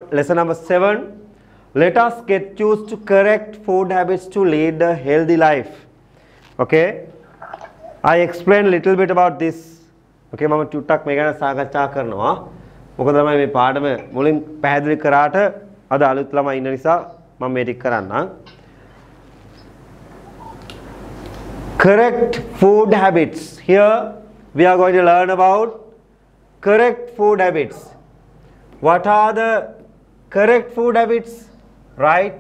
lesson number 7. Let us get used to correct food habits to lead a healthy life. Okay, I explained a little bit about this. Okay, මම චුට්ටක් මේ ගැන සාකච්ඡා කරනවා. මොකද තමයි මේ පාඩම මුලින් පැහැදිලි කරාට අද අලුත් ළමයි ඉන්න නිසා මම මේ ටික කරන්නම්. Correct food habits. Here we are going to learn about correct food habits. What are the correct food habits? Right?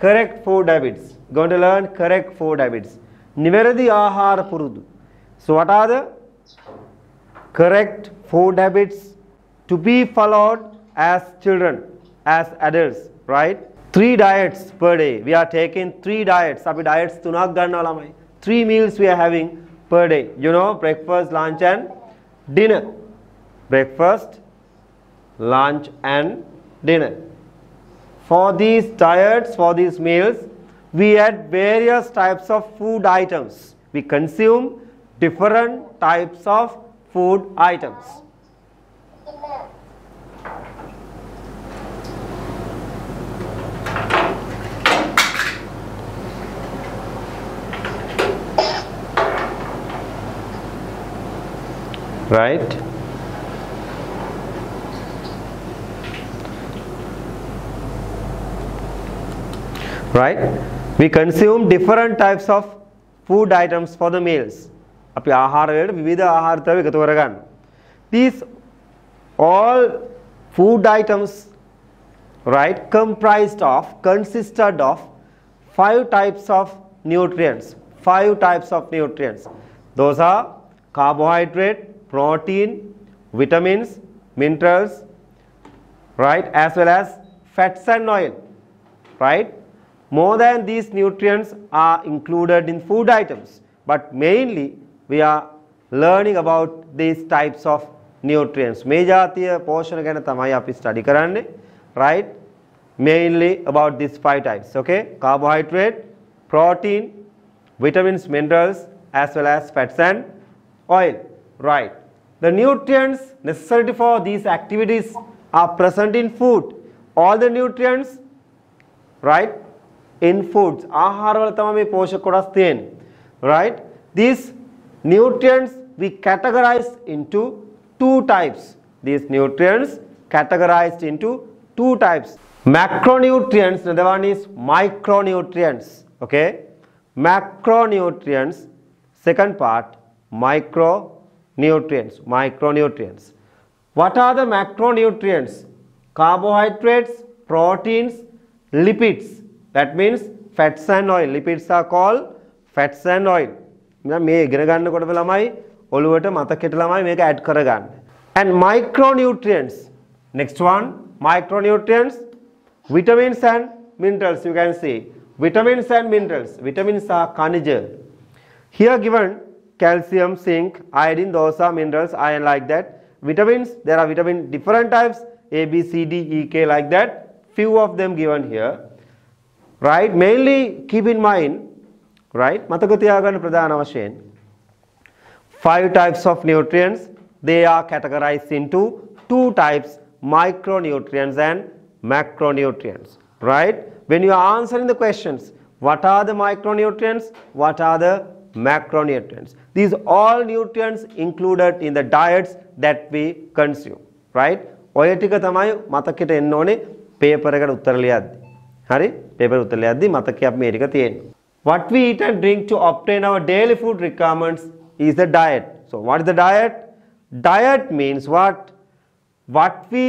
Correct food habits. Going to learn correct food habits. නිවැරදි ආහාර පුරුදු. So what are the correct food habits to be followed as children, as adults, right? 3 diets per day. We are taking 3 diets. අපි diets 3ක් ගන්නවා ළමයි. 3 meals we are having per day. You know, breakfast, lunch and dinner. Breakfast, lunch and dinner. For these diets, for these meals, we add various types of food items. We consume different types of food items. Right? Right? We consume different types of food items for the meals. අපි ආහාර වලට විවිධ ආහාර ද්‍රව්‍ය එකතු කරගන්න. These all food items, right, consisted of 5 types of nutrients. 5 types of nutrients. Those are carbohydrate, protein, vitamins, minerals, right, as well as fats and oil, right? More than these nutrients are included in food items, but mainly we are learning about these types of nutrients. මේ ජාතිය පෝෂණ ගැන තමයි අපි study කරන්නේ, right? Mainly about these 5 types, okay? Carbohydrate, protein, vitamins, minerals, as well as fats and oil, right? The nutrients necessary for these activities are present in food. All the nutrients, right, in foods. ආහාරවල තමයි මේ පෝෂක කොටස් තියෙන්නේ, right? These nutrients we categorize into 2 types. These nutrients categorized into 2 types. Macronutrients, another one is micronutrients, okay? Macronutrients, second part, micronutrients. What are the macronutrients? Carbohydrates, proteins, lipids. That means fats and oil. Lipids are called fats and oil. මේ ඉගෙන ගන්නකොට ළමයි ඔළුවට මතකෙට ළමයි මේක add කරගන්න. And micronutrients. Next one, micronutrients, vitamins and minerals. You can see vitamins and minerals. Vitamins are khaniज. Here given calcium, zinc, iodine, those are minerals, iron, like that. Vitamins, there are vitamin different types, A, B, C, D, E, K, like that. Few of them given here. Right? Mainly keep in mind, right? මතක තියාගන්න ප්‍රධාන වශයෙන් 5 types of nutrients. They are categorized into 2 types, micronutrients and macronutrients, right? When you are answering the questions, what are the micronutrients? What are the macronutrients? These all nutrients included in the diets that we consume, right? ඔය ටික තමයි මතකෙට එන්න ඕනේ paper එකට උත්තර ලියද්දී. හරි? Paper උත්තර ලියද්දී මතකයේ අපි මේ ටික තියෙනවා. What we eat and drink to obtain our daily food requirements is the diet. So what is the diet? Diet means what? What we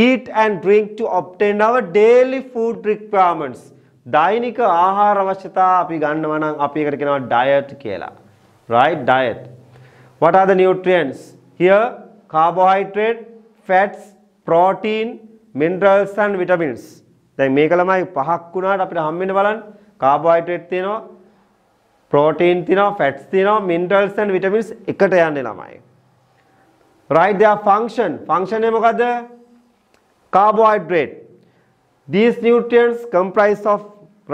eat and drink to obtain our daily food requirements. දෛනික ආහාර අවශ්‍යතා අපි ගන්නවා නම් අපි ඒකට කියනවා diet කියලා. Right? Diet. What are the nutrients? Here carbohydrate, fats, protein, minerals and vitamins. දැන් මේක ළමයි පහක් වුණාට අපිට හම්බෙන්න බලන්න. carbohydrate තියෙනවා, protein තියෙනවා, fats තියෙනවා, minerals and vitamins එකට යන්නේ ළමයි. Right? Their function එක මොකද්ද? Carbohydrate. These nutrients comprise of,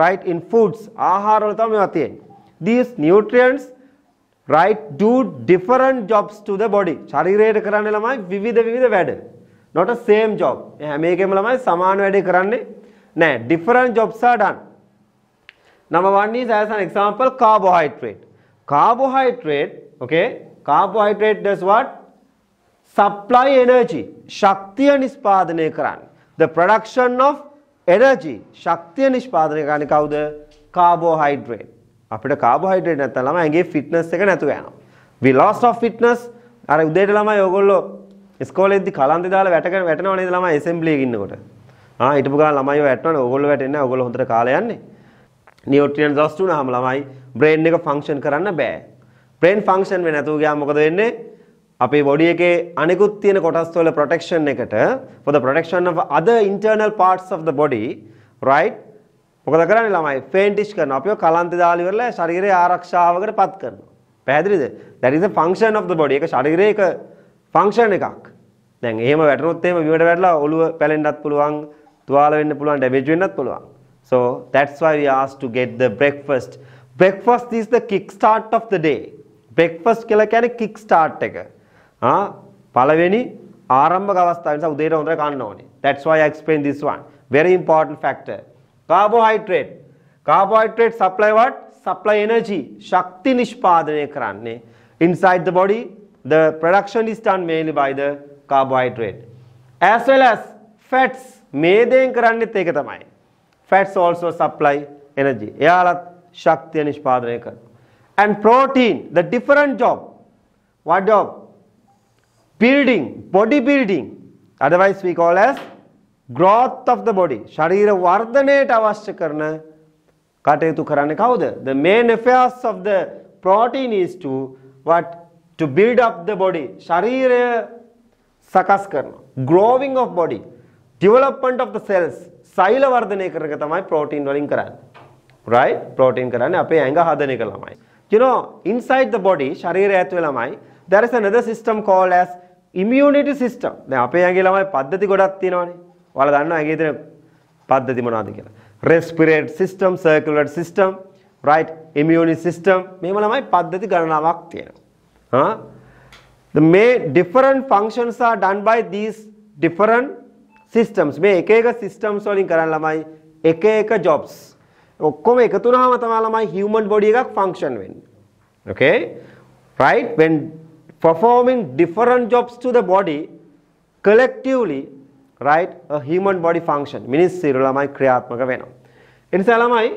right, in foods. ආහාරවල තමයි මේවා තියෙන්නේ. These nutrients, right, do different jobs to the body. ශරීරයට කරන්නේ ළමයි විවිධ වැඩ. not a same job. හැම එකෙම ළමයි සමාන වැඩේ කරන්නේ නැහැ. Different jobs are done. Number 1 is as an example carbohydrate. Carbohydrate, okay? Carbohydrate does what? Supply energy. ශක්තිය නිෂ්පාදනය කරන්නේ. The production of energy. ශක්තිය නිෂ්පාදනය කරන්නේ කවුද? Carbohydrate. අපිට carbohydrate නැත්නම් ළමයි ඇඟේ fitness එක නැතුව යනවා. We lost of fitness. අර උදේට ළමයි ඔයගොල්ලෝ ඉස්කෝලේදී කලන්තේ දාලා වැටෙනව නේද ළමයි assembly එකේ ඉන්නකොට. හිටපු ගාන ළමයිව වැටෙනවනේ. ඔයගොල්ලෝ වැටෙන්නේ නැහැ. ඔයගොල්ලෝ හොඳට කාලේ යන්නේ. නියුට්‍රියන්ස් loss වුණාම ළමයි brain එක function කරන්න බෑ. brain function වෙන්නේ නැතුව ගියාම මොකද වෙන්නේ? අපේ body එකේ අනිකුත් තියෙන කොටස් වල protection එකට for the protection of other internal parts of the body, right? මොකද කරන්නේ ළමයි faintish කරනවා. අපිව කලන්තේ දාලා ඉවරලා ශරීරයේ ආරක්ෂාවකට පත් කරනවා. පැහැදිලිද? That is a function of the body. ඒක ශරීරයේ එක function එකක්. දැන් එහෙම වැටුනොත් එහෙම බිමට වැටලා ඔළුව පැලෙන්නත් පුළුවන්, තුවාල වෙන්න පුළුවන්, damage වෙන්නත් පුළුවන්. So that's why we asked to get the breakfast. Breakfast is the kick start of the day. Breakfast කියලා කියන්නේ kick start එක. පළවෙනි ආරම්භක අවස්ථාව නිසා උදේට හොඳට කන්න ඕනේ. That's why I explained this one. Very important factor. Carbohydrate. Carbohydrate supply what? Supply energy. ශක්ති නිෂ්පාදනය කරන්නේ. Inside the body, the production is done mainly by the carbohydrate. As well as fats. මේදෙන් කරන්නේත් ඒක තමයි. Fats also supply energy. එයාලත් ශක්තිය නිෂ්පාදනය කරනවා. And protein, the different job. What job? Building, body building. Otherwise we call as growth of the body. ශරීර වර්ධනයට අවශ්‍ය කරන කටයුතු කරන්නේ කවුද? The main affairs of the protein is to what? To build up the body. ශරීරය සකස් කරනවා. Growing of body. Development of the cells. සෛල වර්ධනය කරන එක තමයි protein වලින් කරන්නේ. Right? Protein කරන්නේ අපේ ඇඟ හදන එක ළමයි. You know, inside the body, ශරීරය ඇතුලේ ළමයි, there is another system called as immunity system. දැන් අපේ ඇඟේ ළමයි පද්ධති ගොඩක් තියෙනවානේ. ඔයාලා දන්නවා ඇඟේ තියෙන පද්ධති මොනවද කියලා. Respiratory system, circulatory system, right? Immune system. මේව ළමයි පද්ධති ගණනාවක් තියෙනවා. The main different functions are done by these different systems. මේ එක එක systems වලින් කරන ළමයි එක එක jobs. ඔක්කොම එකතු වුණාම තමයි ළමයි human body එකක් function වෙන්නේ. Okay? Right? When performing different jobs to the body collectively, right? A human body function. මිනිස්සු ළමයි ක්‍රියාත්මක වෙනවා. ඒ නිසා ළමයි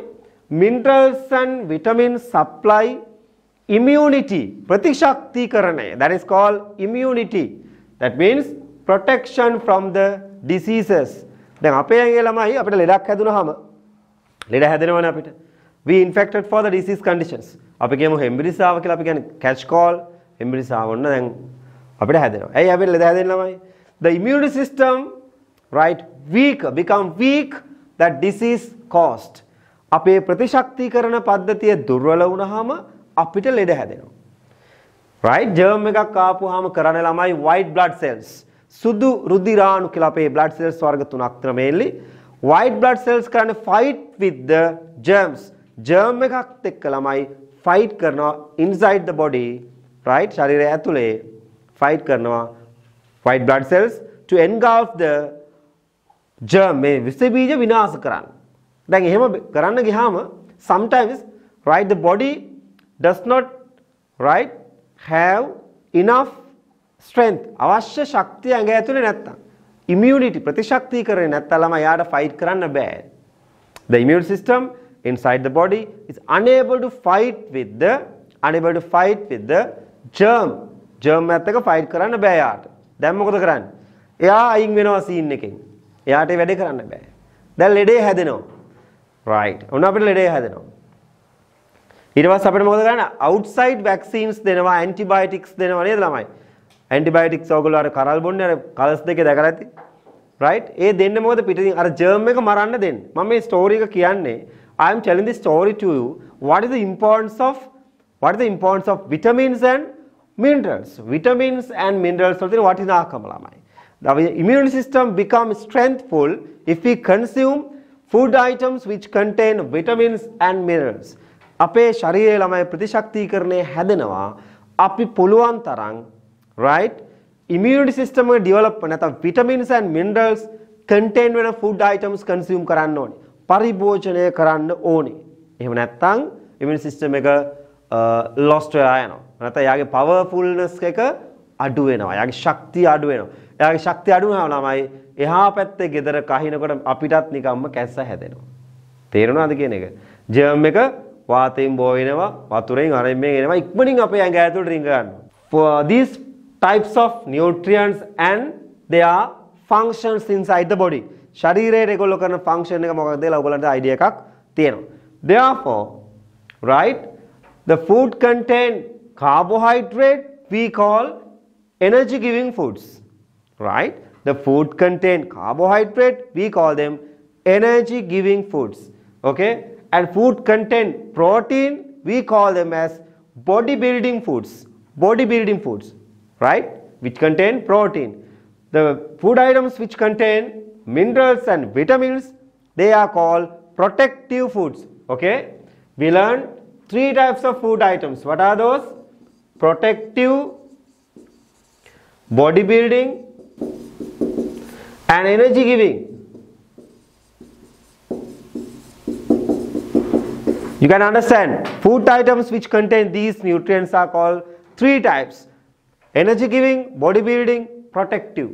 minerals and vitamins supply immunity. ප්‍රතිශක්තිකරණය. That is called immunity. That means protection from the diseases. දැන් අපේ ඇඟේ ළමයි අපිට ලෙඩක් හැදුනහම ලෙඩ හැදෙනවනේ අපිට. We infected for the disease conditions. අපි කියමු හෙම්බිරිසාව කියලා අපි කියන්නේ catch call හෙම්බිරිසාව වුණා දැන් අපිට හැදෙනවා. ඇයි අපිට ලෙඩ හැදෙන්නේ ළමයි? The immune system, right, become weak, that disease caused. අපේ ප්‍රතිශක්තිකරණ පද්ධතිය දුර්වල වුණාම අපිට ලෙඩ හැදෙනවා. Right? germ එකක් ආපුවාම කරන්නේ ළමයි white blood cells. සුදු රුධිරාණු කියලා අපේ blood cells වර්ග තුනක් තියෙනවා mainly. White blood cells කරන්නේ fight with the germs. germ එකක් එක්ක ළමයි fight කරනවා inside the body, right? ශරීරය ඇතුලේ fight කරනවා white blood cells to engulf the germ. මේ විස බීජ විනාශ කරන්න. දැන් එහෙම කරන්න ගියාම sometimes, right, the body does not, right, have enough strength. අවශ්‍ය ශක්තිය ඇඟ ඇතුලේ නැත්තම් immunity ප්‍රතිශක්තිකරණය නැත්තම් ළමයි යාට fight කරන්න බෑ. The immune system inside the body is unable to fight with the germ. germ එකත් එක්ක fight කරන්න බෑ යාට. දැන් මොකද කරන්නේ? එයා අයින් වෙනවා scene එකෙන්. එයාට වැඩේ කරන්න බෑ. දැන් ලෙඩේ හැදෙනවා. right. ඔන්න අපිට ලෙඩේ හැදෙනවා. ඊට පස්සේ අපිට මොකද කරන්නේ? outside vaccines දෙනවා, antibiotics දෙනවා නේද ළමයි? antibiotics ඔයගොල්ලෝ අර කරල් බොන්නේ අර කලස් දෙකේ දැකලා ඇති. right? ඒ දෙන්නේ මොකද පිටින් අර germ එක මරන්න දෙන්නේ. මම මේ story එක කියන්නේ I am telling this story to you. What is the importance of vitamins and minerals? Vitamins and minerals වලින් what is නාකම ළමයි. The immune system becomes strengthful if we consume food items which contain vitamins and minerals. අපේ ශරීරයේ ළමයි ප්‍රතිශක්තිකරණය හැදෙනවා අපි පුළුවන් තරම්, right, immunity system එක develop නැත්නම් vitamins and minerals contain වෙන food items consume කරන්න ඕනේ. පරිභෝජනය කරන්න ඕනේ. එහෙම නැත්නම් immune system එක lost වෙලා යනවා. නැත්නම් යාගේ powerfulness එක අඩු වෙනවා. යාගේ ශක්තිය අඩු වෙනවා. යාගේ ශක්තිය අඩු වෙනවා ළමයි එහා පැත්තේ ගෙදර කහිනකොට අපිටත් නිකම්ම කැස්ස හැදෙනවා. තේරෙනවද කියන එක? germ එක වාතයෙන් බෝ වෙනවා, වතුරෙන් අරෙන් මේ එනවා ඉක්මනින් අපේ ඇඟ ඇතුළට රිංග ගන්නවා. For these types of nutrients and their functions inside the body. ශරීරයේ ඒගොල්ලෝ කරන function එක මොකක්ද කියලා ඔයගොල්ලන්ට idea එකක් තියෙනවා. Therefore, right, the food contain carbohydrate we call energy giving foods. Right? The food contain carbohydrate we call them energy giving foods. Okay? And food contain protein we call them as bodybuilding foods. Bodybuilding foods. Right? Which contain protein. The food items which contain minerals and vitamins, they are called protective foods. Okay? We learned 3 types of food items. What are those? Protective, bodybuilding and energy giving. You can understand food items which contain these nutrients are called 3 types: energy giving, bodybuilding, protective.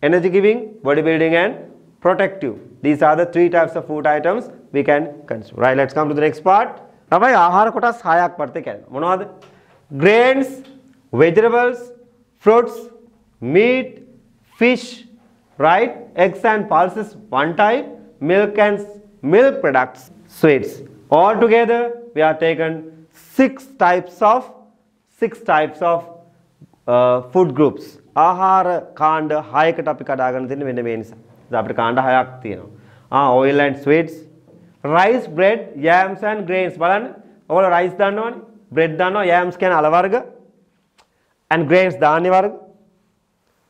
Energy giving, bodybuilding and protective. These are the 3 types of food items we can consume. Right, let's come to the next part. Now, ආහාර කොටස් 6ක් වර්තේ කියන්නේ. මොනවද? Grains, vegetables, fruits, meat, fish, right? Eggs and pulses, one type. Milk and milk products, sweets. All together, we are taken 6 types of food groups. ආහාර කාණ්ඩ 6කට අපි කඩාගෙන තින්නේ මෙන්න මේ නිසා. දැන් අපිට කාණ්ඩ 6ක් තියෙනවා. Oil and sweets, rice, bread, yams and grains. බලන්න. ඔයාලා rice දන්නවනේ. bread දන්නවා, yams කියන්නේ අල වර්ග and grains ධාන්‍ය වර්ග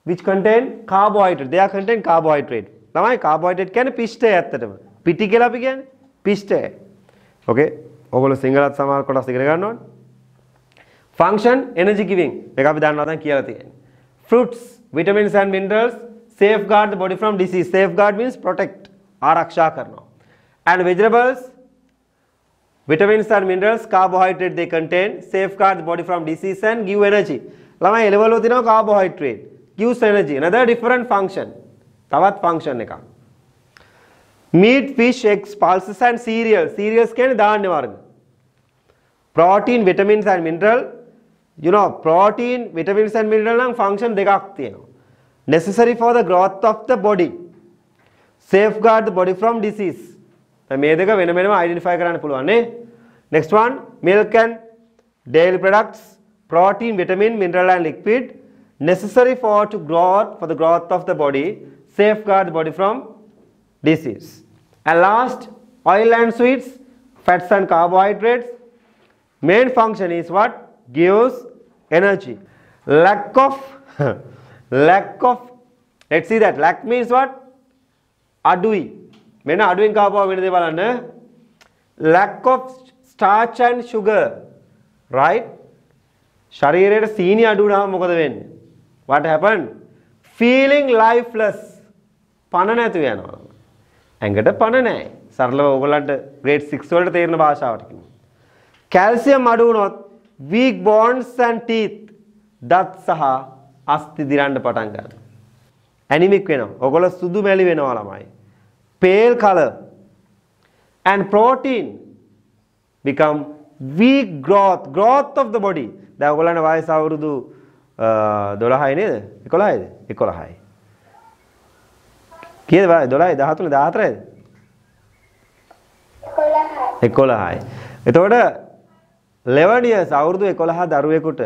which contain carbohydrate. They are contain carbohydrate. තමයි carbohydrate කියන්නේ පිෂ්ඨය ඇත්තටම. පිටි කියලා අපි කියන්නේ පිෂ්ඨය. Okay? ඔයගොල්ලෝ සිංහලත් සමහර කොටස් ඉගෙන ගන්න ඕනේ. Function energy giving. මේක අපි දන්නවා දැන් කියලා තියෙන්නේ. Fruits, vitamins and minerals safeguard the body from disease. Safeguard means protect. ආරක්ෂා කරනවා. And vegetables, vitamins and minerals, carbohydrate they contain, safeguard the body from disease and give energy. ළමයි එළවලු තියෙනවා carbohydrate. Gives energy. Another different function. තවත් function එකක්. Meat, fish, eggs, pulses and cereals. Cereals කියන්නේ ධාන්‍ය වර්ග. Protein, vitamins and mineral. You know, protein, vitamins and mineral නම් function දෙකක් තියෙනවා. Necessary for the growth of the body. Safeguard the body from disease. මේ දෙක වෙන වෙනම identify කරන්න පුළුවන් නේ. Next one, milk and dairy products, protein, vitamin, mineral and liquid. Necessary for the growth of the body, safeguard the body from disease. And last, oil and sweets, fats and carbohydrates. Main function is what? Gives energy. Lack of, let's see that. Lack means what? Adui. මෙන්න අඩුවෙන් කාපුවා වෙන දේ බලන්න. Lack of starch and sugar. Right? ශරීරයේ සීනි අඩු වුණාම මොකද වෙන්නේ? What happened? Feeling lifeless. පණ නැතු වෙනවා. ඇඟට පණ නැහැ. සරලව ඔයගොල්ලන්ට grade 6 වලට තේරෙන භාෂාවට කියනවා. Calcium අඩු වුණොත් weak bones and teeth. දත් සහ අස්ථි දිරන්න පටන් ගන්නවා. anemic වෙනවා. ඔයගොල්ලෝ සුදු මැලි වෙනවා ළමයි. Pale color. And protein become weak growth of the body. දැන් ඔයගොල්ලන්ගේ වයස අවුරුදු 12යි නේද? 11යිද? 11යි. කීයද වයස? 12යි 13යි 14යිද? 11යි. එතකොට 11 years අවුරුදු 11 දරුවෙකුට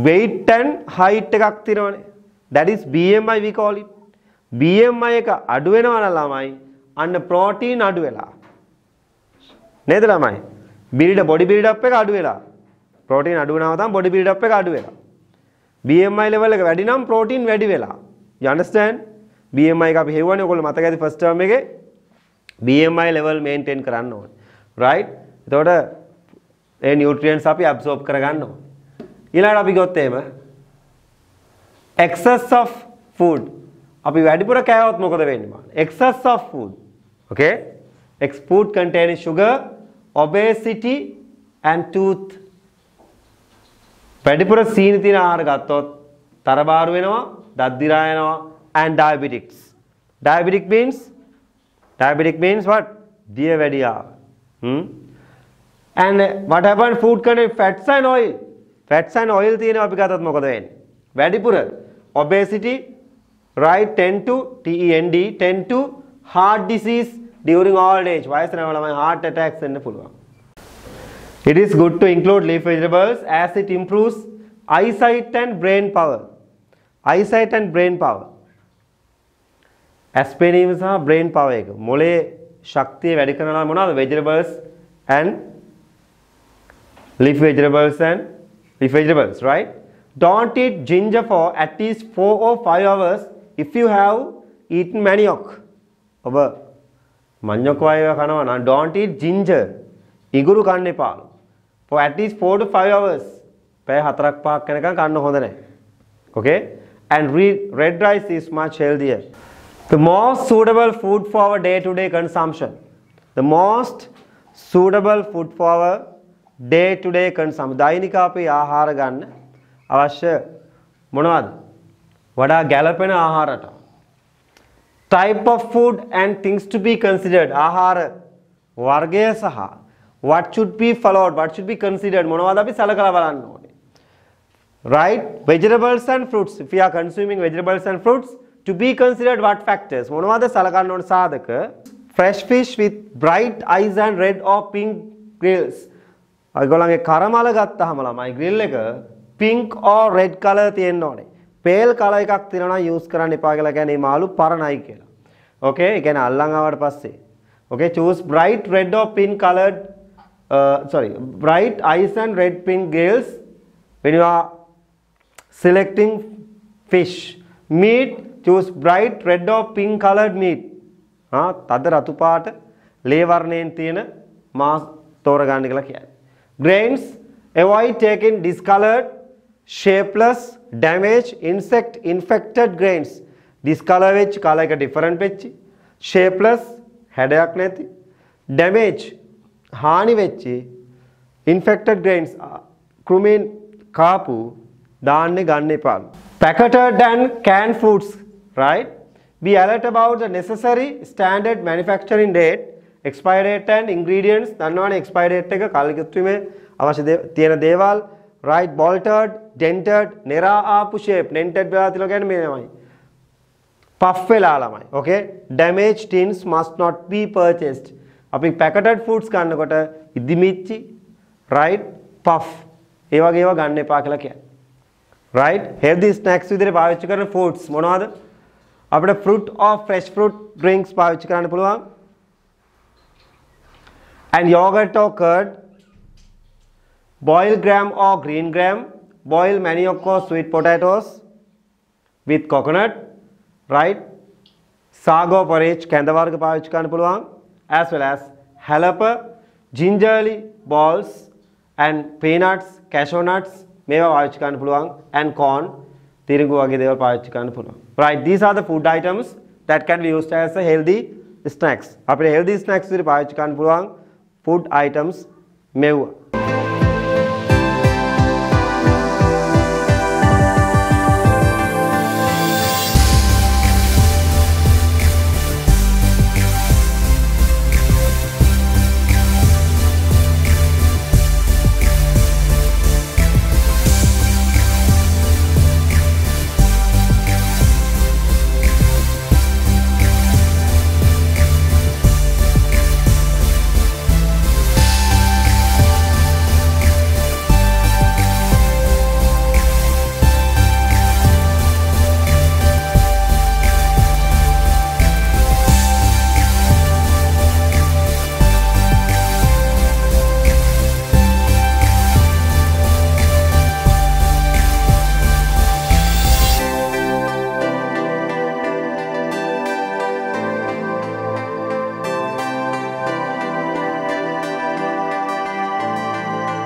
weight and height එකක් තියෙනවනේ. That is BMI we call it. BMI එක අඩු වෙනවා නම් ළමයි අන්න protein අඩු වෙලා. නේද ළමයි? body build up එක අඩු වෙලා. protein අඩු වෙනවා තමයි body build up එක අඩු වෙලා. BMI level එක වැඩි නම් protein වැඩි වෙලා. You understand? BMI එක අපි හෙව්වනේ ඔයගොල්ලෝ මතක ඇති first term එකේ BMI level maintain කරන්න ඕනේ. right? එතකොට ඒ nutrients අපි absorb කරගන්න ඕනේ. ඊළඟට අපි ගොත් එහෙම excess of food. අපි වැඩිපුර කෑවොත් මොකද වෙන්නේ මාන? Excess of food. Okay? Food containing sugar, obesity and tooth. වැඩිපුර සීනි තියෙන ආහාර ගත්තොත් තරබාරු වෙනවා, දත් දිරා යනවා and diabetics. Diabetic means what? දිය වැඩි ආහාර. And what happens? Food contain fats and oil. Fats and oil තියෙනවා අපි ගත්තොත් මොකද වෙන්නේ? වැඩිපුර obesity, right, tend to heart disease during old age. වයස යනකොට ළමයි heart attacks එන්න පුළුවන්. It is good to include leaf vegetables as it improves eyesight and brain power. Eyesight and brain power. ඇස් පෙනීම සහ brain power එක. මොලේ ශක්තිය වැඩි කරනවා මොනවාද? Vegetables and leaf vegetables, right? Don't eat ginger for at least 4 or 5 hours if you have eaten manioc. ඔබ මඤ්ඤොක් වගේ කනවා නම් don't eat ginger. ඉඟුරු කන්න එපා. For at least 4 to 5 hours. පැය 4ක් 5ක් යනකම් කන්න හොඳ නැහැ. Okay? And red rice is much healthier. The most suitable food for our day-to-day consumption. The most suitable food for our day-to-day consumption. දෛනික අපි ආහාර ගන්න අවශ්‍ය මොනවද? වඩා ගැළපෙන ආහාරට. Type of food and things to be considered. ආහාර වර්ගය සහ what should be followed, what should be considered. මොනවද අපි සලකලා බලන්න ඕනේ. Right? Vegetables and fruits. If we are consuming vegetables and fruits, to be considered what factors? මොනවද සලකන්න ඕන සාධක? Fresh fish with bright eyes and red or pink grills. ඔයගොල්ලන්ගේ කරමල ගත්තාම ළමයි grill එක pink or red color තියෙන්න ඕනේ. pale color එකක් තියෙනවා නම් use කරන්න එපා කියලා කියන්නේ මාළු පරණයි කියලා. Okay? ඒ කියන්නේ අල්ලන් ආවට පස්සේ. Okay? Choose bright red or pink colored bright eyes and red pink grills when you are selecting fish. Meat, choose bright red or pink colored meat. තද රතු පාට ලේ වර්ණයෙන් තියෙන මාස් තෝරගන්න කියලා කියන්නේ. Grains, avoid taking discolored, shapeless, damaged, infected grains. Discolor වෙච්ච color එක different වෙච්ච, shapeless හැඩයක් නැති, damage හානි වෙච්ච, infected grains කෘමීන් කාපු දාන්නේ ගන්න එපා. Packaged and canned foods, right? Be alert about the necessary standard manufacturing date, expiry date and ingredients. දන්නවනේ expiry date එක කල්ගිත්වීමේ අවශ්‍ය තියෙන දේවල්, right? Bolted, dented, නෙරා ආපු shape, dented වෙලා තියලා කියන්නේ මේවයි. puff වෙලා ළමයි. Okay? Damaged tins must not be purchased. අපි packaged foods ගන්නකොට ඉදිමිච්චි, right? puff ඒ වගේ ඒවා ගන්න එපා කියලා කියන්නේ. Right? Healthy snacks විදිහට පාවිච්චි කරන foods මොනවද? අපිට fruit or fresh fruit drinks පාවිච්චි කරන්න පුළුවන්. And yogurt or curd, boiled gram or green gram, boiled manioc or sweet potatoes with coconut, right? Sago porridge කැඳ වර්ග පාවිච්චි කරන්න පුළුවන්. As well as jalapa, gingerly balls and peanuts, cashew nuts මේවා පාවිච්චි කරන්න පුළුවන්. And corn තිරිඟු වගේ දේවල් පාවිච්චි කරන්න පුළුවන්. Right, these are the food items that can be used as a healthy snacks. අපිට healthy snacks විදිහට පාවිච්චි කරන්න පුළුවන් food items මෙව්වා.